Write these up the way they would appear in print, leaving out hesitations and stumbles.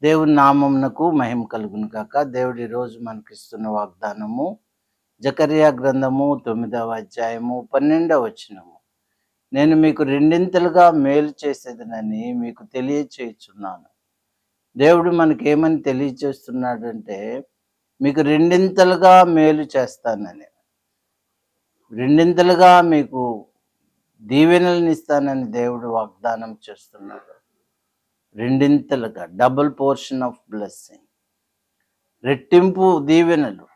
దేవుని నామమునకు మహిమ కలుగును గాక. దేవుడు ఈరోజు మనకిస్తున్న వాగ్దానము జకర్యా గ్రంథము 9వ అధ్యాయము 12వ వచనము. నేను మీకు రెండింతలుగా మేలు చేసేదనని మీకు తెలియచేయుచున్నాను. దేవుడు మనకేమని తెలియచేస్తున్నాడంటే, మీకు రెండింతలుగా మేలు చేస్తానని, రెండింతలుగా మీకు దీవెనలనిస్తానని దేవుడు వాగ్దానం చేస్తున్నాడు. రెండింతలుగా డబుల్ పోర్షన్ ఆఫ్ బ్లెస్సింగ్, రెట్టింపు దీవెనలు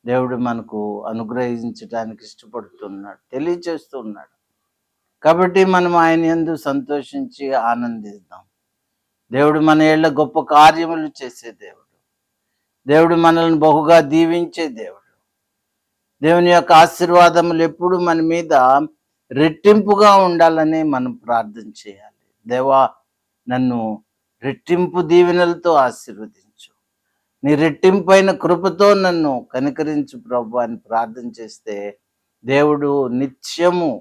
దేవుడు మనకు అనుగ్రహించడానికి ఇష్టపడుతున్నాడు, తెలియచేస్తున్నాడు. కాబట్టి మనం ఆయన యందు సంతోషించి ఆనందిద్దాం. దేవుడు మన ఏళ్ళ గొప్ప కార్యములు చేసే దేవుడు. దేవుడు మనల్ని బహుగా దీవించే దేవుడు. దేవుని యొక్క ఆశీర్వాదములు ఎప్పుడు మన మీద రెట్టింపుగా ఉండాలని మనం ప్రార్థన చేయాలి. దేవా, నన్ను రెట్టింపు దీవెనలతో ఆశీర్వదించు, నీ రెట్టింపైన కృపతో నన్ను కనికరించు ప్రభు అని ప్రార్థన చేస్తే దేవుడు నిత్యము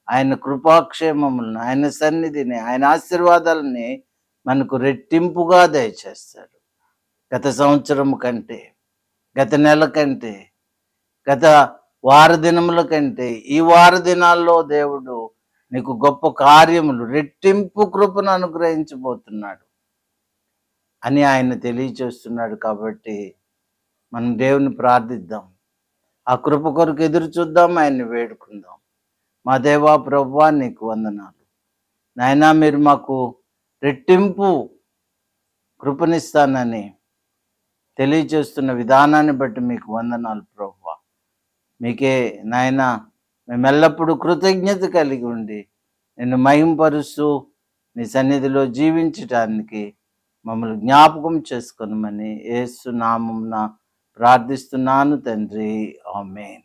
ఆయన కృపాక్షేమములను, ఆయన సన్నిధిని, ఆయన ఆశీర్వాదాలని మనకు రెట్టింపుగా దయచేస్తాడు. గత సంవత్సరం కంటే, గత నెల కంటే, గత వార దినముల కంటే ఈ వార దినాల్లో దేవుడు నీకు గొప్ప కార్యములు, రెట్టింపు కృపను అనుగ్రహించబోతున్నాడు అని ఆయన తెలియచేస్తున్నాడు. కాబట్టి మనం దేవుని ప్రార్థిద్దాం, ఆ కృప కొరకు ఎదురు చూద్దాం, ఆయన్ని వేడుకుందాం. మా దేవా ప్రభువా, నీకు వందనాలు నాయనా. మీరు మాకు రెట్టింపు కృపనిస్తానని తెలియచేస్తున్న విధానాన్ని బట్టి మీకు వందనాలు ప్రభువా. మీకే నాయనా మేము ఎల్లప్పుడూ కృతజ్ఞత కలిగి ఉండి నిన్ను మహింపరుస్తూ నీ సన్నిధిలో జీవించటానికి మమ్మల్ని జ్ఞాపకం చేసుకొనమని యేసు నామమున ప్రార్థిస్తున్నాను తండ్రి. ఆమేన్.